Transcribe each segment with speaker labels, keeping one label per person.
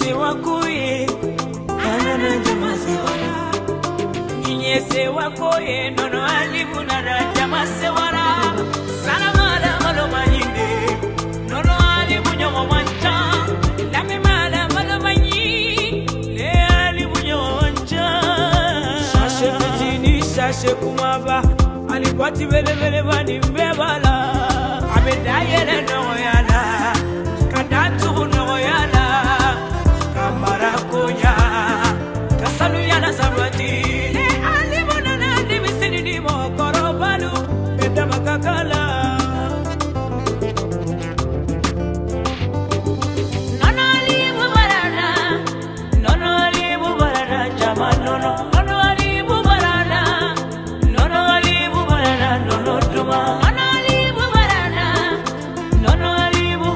Speaker 1: sewakoye anana jama sewara ninye sewakoye nono alimunana jama sewara salamala malomanyinde nono alimunyomo mancha lame mala malomanyi le alimunyomo mancha shashe fitini shashe kumaba alikwati bele bele bani mbebala abedayele no yana kadatu no yana kamara konya kasalu yana sabati le alimona na dimisini ni mokoro balu betamakakala nono alimu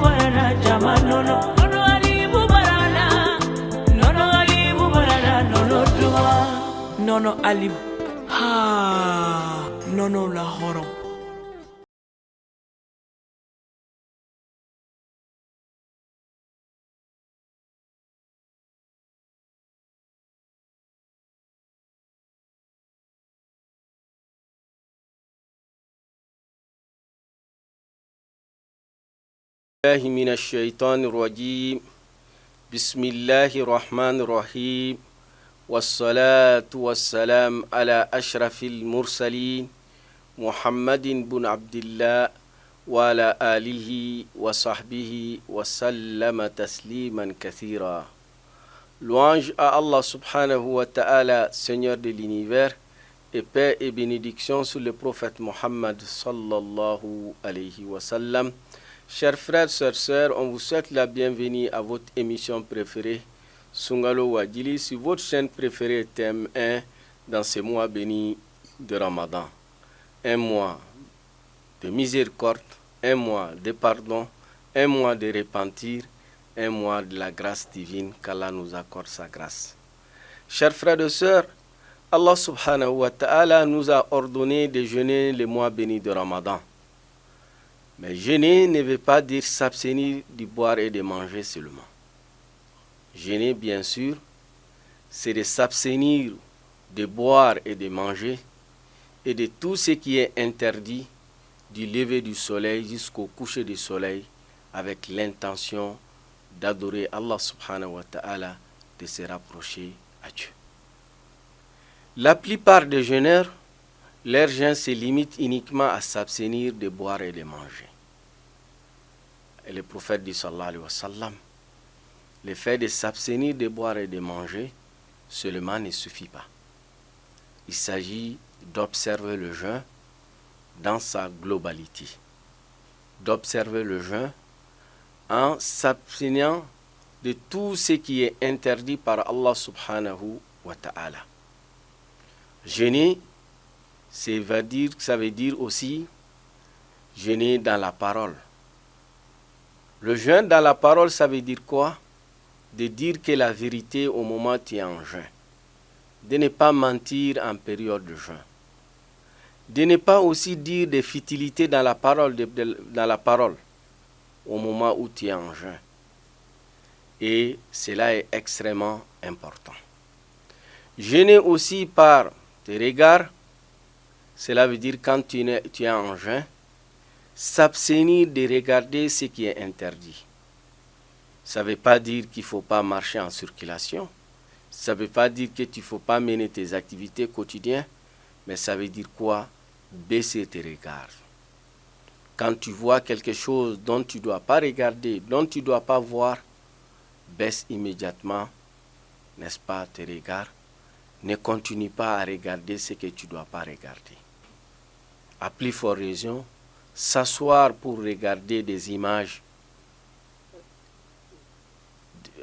Speaker 1: barana jama nono alimu barana nono duma nono alim ha nono la horon
Speaker 2: الله من الشيطان الرجيم بسم الله الرحمن الرحيم والصلاة والسلام على أشرف المرسلين محمد بن عبد الله وعلى آله وصحبه وسلم تسليما كثيرا. Louange à Allah subhanahu wa ta'ala, Seigneur de l'univers, et paix et bénédiction sur le prophète Mohammed sallallahu alayhi wa sallam. Chers frères, sœurs, on vous souhaite la bienvenue à votre émission préférée, Sungalo Wadjili, sur votre chaîne préférée thème 1 dans ce mois béni de Ramadan. Un mois de miséricorde, un mois de pardon, un mois de repentir, un mois de la grâce divine, qu'Allah nous accorde sa grâce. Chers frères et sœurs, Allah subhanahu wa ta'ala nous a ordonné de jeûner le mois béni de Ramadan. Mais jeûner ne veut pas dire s'abstenir de boire et de manger seulement. Jeûner, bien sûr, c'est de s'abstenir de boire et de manger et de tout ce qui est interdit du lever du soleil jusqu'au coucher du soleil avec l'intention d'adorer Allah subhanahu wa ta'ala, de se rapprocher à Dieu. La plupart des jeûneurs, leur jeûne se limite uniquement à s'abstenir de boire et de manger. Et le prophète dit sallallahu alayhi wa sallam, le fait de s'abstenir de boire et de manger seulement ne suffit pas. Il s'agit d'observer le jeûne dans sa globalité. D'observer le jeûne en s'abstenant de tout ce qui est interdit par Allah subhanahu wa ta'ala. Jeûner, ça veut dire aussi jeûner dans la parole. Le jeûne dans la parole, ça veut dire quoi? De dire que la vérité au moment où tu es en jeûne. De ne pas mentir en période de jeûne. De ne pas aussi dire des futilités dans la parole, au moment où tu es en jeûne. Et cela est extrêmement important. Jeûner aussi par tes regards, cela veut dire quand tu es en jeûne, s'abstenir de regarder ce qui est interdit. Ça ne veut pas dire qu'il ne faut pas marcher en circulation. Ça ne veut pas dire qu'il ne faut pas mener tes activités quotidiennes. Mais ça veut dire quoi? Baisser tes regards. Quand tu vois quelque chose dont tu ne dois pas regarder, dont tu ne dois pas voir, baisse immédiatement, n'est-ce pas, tes regards. Ne continue pas à regarder ce que tu ne dois pas regarder. À plus forte raison, s'asseoir pour regarder des images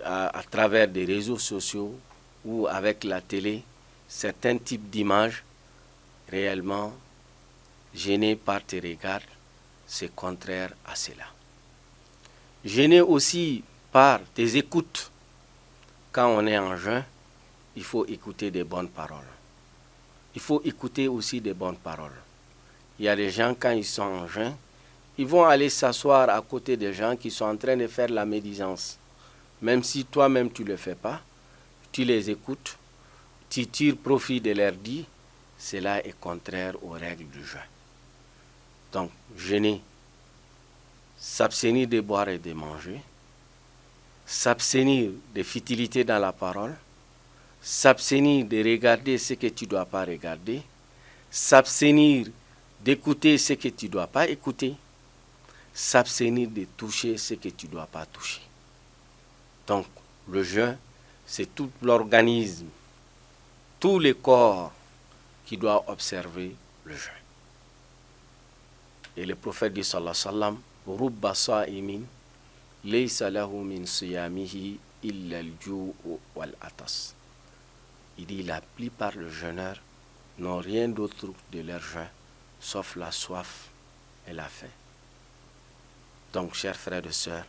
Speaker 2: à travers des réseaux sociaux ou avec la télé, certains types d'images, réellement, gênés par tes regards, c'est contraire à cela. Gêné aussi par tes écoutes. Quand on est en jeûne, il faut écouter des bonnes paroles. Il faut écouter aussi des bonnes paroles. Il y a des gens, quand ils sont en jeûne, ils vont aller s'asseoir à côté des gens qui sont en train de faire la médisance. même si toi-même tu ne le fais pas, tu les écoutes, tu tires profit de leurs dits, cela est contraire aux règles du jeûne. Donc, jeûner, s'abstenir de boire et de manger, s'abstenir de futilité dans la parole, s'abstenir de regarder ce que tu ne dois pas regarder, s'abstenir d'écouter ce que tu ne dois pas écouter, s'abstenir de toucher ce que tu ne dois pas toucher. Donc, le jeûne, c'est tout l'organisme, tout le corps qui doit observer le jeûne. Et le prophète dit sallallahu alayhi wa sallam, Rubba sa'imin, laysa lahu min siyamihi illa al-ju'u wal-atas. Il dit la plupart des jeûneurs n'ont rien d'autre de leur jeûne, sauf la soif et la faim. Donc, chers frères et sœurs,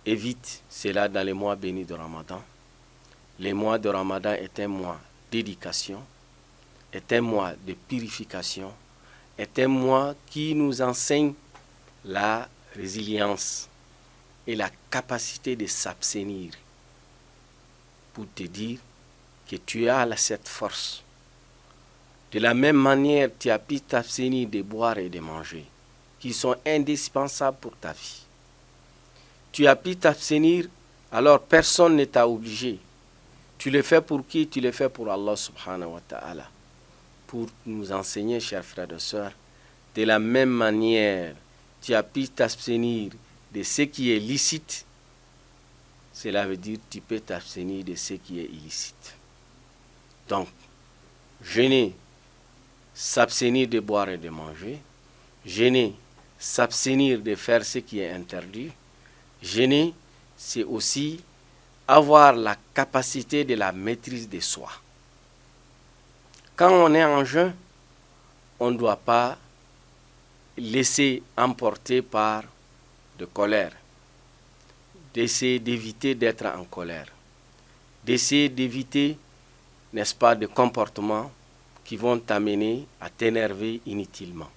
Speaker 2: évite cela dans les mois bénis de Ramadan. Le mois de Ramadan est un mois d'éducation, est un mois de purification, est un mois qui nous enseigne la résilience et la capacité de s'abstenir pour te dire que tu as cette force. De la même manière, tu as pu t'abstenir de boire et de manger, qui sont indispensables pour ta vie. Tu as pu t'abstenir, alors personne ne t'a obligé. Tu le fais pour qui? Tu le fais pour Allah subhanahu wa ta'ala. Pour nous enseigner, chers frères et sœurs, de la même manière, tu as pu t'abstenir de ce qui est licite. Cela veut dire que tu peux t'abstenir de ce qui est illicite. Donc, jeûner, s'abstenir de boire et de manger. Jeûner, s'abstenir de faire ce qui est interdit. Jeûner, c'est aussi avoir la capacité de la maîtrise de soi. Quand on est en jeûne, on ne doit pas laisser emporter par de colère, d'essayer d'éviter d'être en colère, d'essayer d'éviter, n'est-ce pas, des comportements qui vont t'amener à t'énerver inutilement.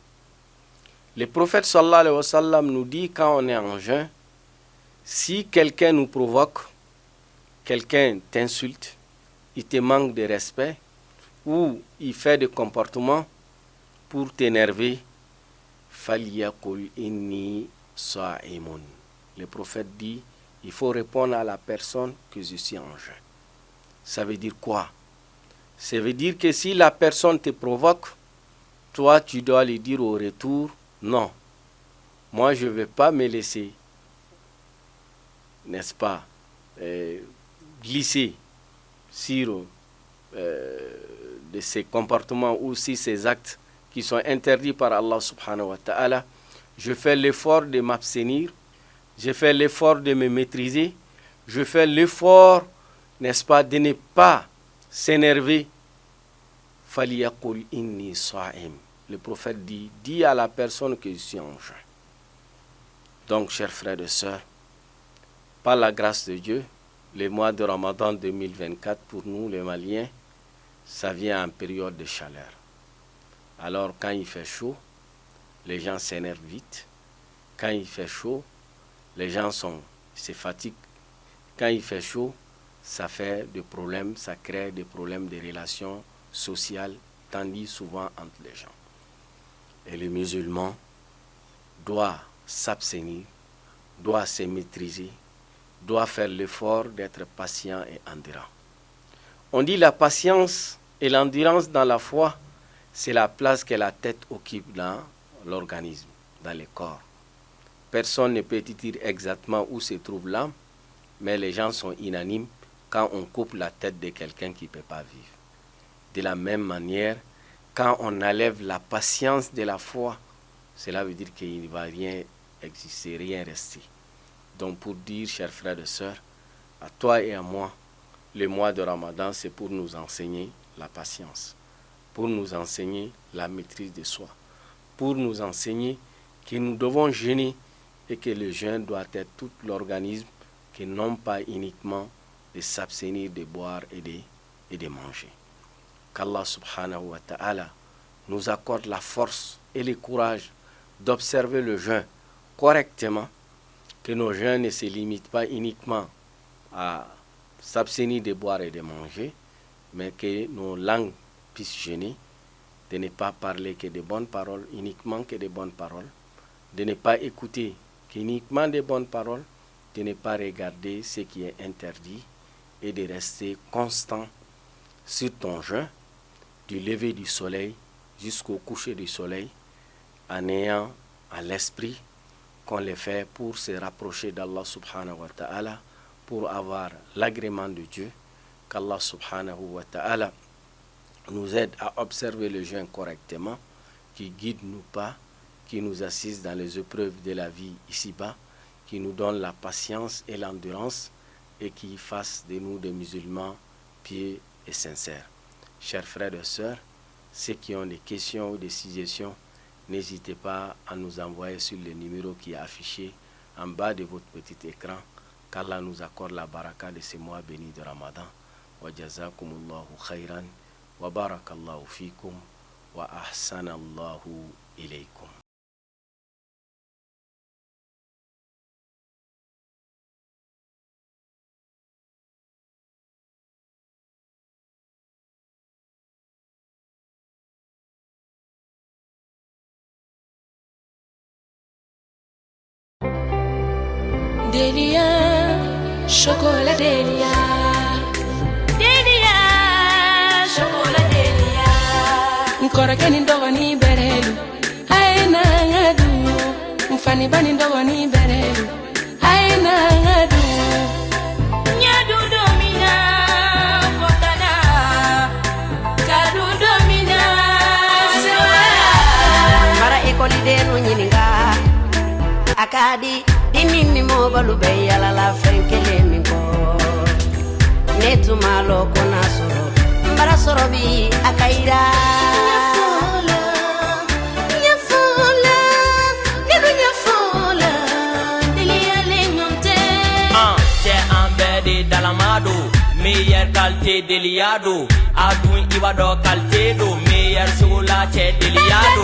Speaker 2: Le prophète sallallahu alayhi wa sallam nous dit, quand on est en jeûne, si quelqu'un nous provoque, quelqu'un t'insulte, il te manque de respect, ou il fait des comportements pour t'énerver, faliyakul inni sa'imun. Le prophète dit, il faut répondre à la personne que je suis en jeûne. Ça veut dire quoi? Ça veut dire que si la personne te provoque, toi tu dois lui dire au retour, non, moi je ne vais pas me laisser, n'est-ce pas, glisser sur de ces comportements ou si ces actes qui sont interdits par Allah subhanahu wa ta'ala. Je fais l'effort de m'abstenir, je fais l'effort de me maîtriser, je fais l'effort, n'est-ce pas, de ne pas s'énerver. Faliyakul inni sa'im. Le prophète dit, dis à la personne que je suis en jeûne. Donc, chers frères et sœurs, par la grâce de Dieu, le mois de Ramadan 2024, pour nous, les Maliens, ça vient en période de chaleur. Alors, quand il fait chaud, les gens s'énervent vite. Quand il fait chaud, les gens se fatiguent. Quand il fait chaud, ça fait des problèmes, ça crée des problèmes de relations sociales, tendues souvent entre les gens. Et le musulman doit s'abstenir, doit se maîtriser, doit faire l'effort d'être patient et endurant. On dit la patience et l'endurance dans la foi, c'est la place que la tête occupe dans l'organisme, dans le corps. Personne ne peut dire exactement où se trouve l'âme, mais les gens sont unanimes quand on coupe la tête de quelqu'un qui ne peut pas vivre. De la même manière, quand on enlève la patience de la foi, cela veut dire qu'il ne va rien exister, rien rester. Donc pour dire, chers frères et sœurs, à toi et à moi, le mois de Ramadan, c'est pour nous enseigner la patience, pour nous enseigner la maîtrise de soi, pour nous enseigner que nous devons jeûner et que le jeûne doit être tout l'organisme, que non pas uniquement de s'abstenir de boire et de manger. Qu'Allah subhanahu wa ta'ala nous accorde la force et le courage d'observer le jeûne correctement, que nos jeûnes ne se limitent pas uniquement à s'abstenir de boire et de manger, mais que nos langues puissent jeûner, de ne pas parler que de bonnes paroles, uniquement que de bonnes paroles, de ne pas écouter qu'uniquement de bonnes paroles, de ne pas regarder ce qui est interdit et de rester constant sur ton jeûne, du lever du soleil jusqu'au coucher du soleil, en ayant à l'esprit qu'on le fait pour se rapprocher d'Allah subhanahu wa ta'ala, pour avoir l'agrément de Dieu, qu'Allah subhanahu wa ta'ala nous aide à observer le jeûne correctement, qui guide nous pas, qui nous assiste dans les épreuves de la vie ici-bas, qui nous donne la patience et l'endurance et qui fasse de nous des musulmans pieux et sincères. Chers frères et sœurs, ceux qui ont des questions ou des suggestions, n'hésitez pas à nous envoyer sur le numéro qui est affiché en bas de votre petit écran. Qu'Allah nous accorde la baraka de ce mois béni de Ramadan. Wa jazakumullahu khayran, wa barakallahu fikum, wa ahsanallahu ilaykum.
Speaker 1: Delia, chocolat Delia. Delia, chocolat Delia. Nkora keni ndogo ni berelu. Haina ngadu. Mfani bani ndogo ni berelu. Haina ngadu. Nyadu domina, botana. Kadu domina, sewa.
Speaker 3: Mara ekoli denu nyininga. Akadi. Dinini mo balu be yala la fenkele mi ko netu malo kona soro mbara soro bi akaira nyafola nedu nyafola delia lengonte
Speaker 4: c'est un bébé dalamado meilleure qualité deliado adun ibado qualité do meilleure chocolat c'est deliado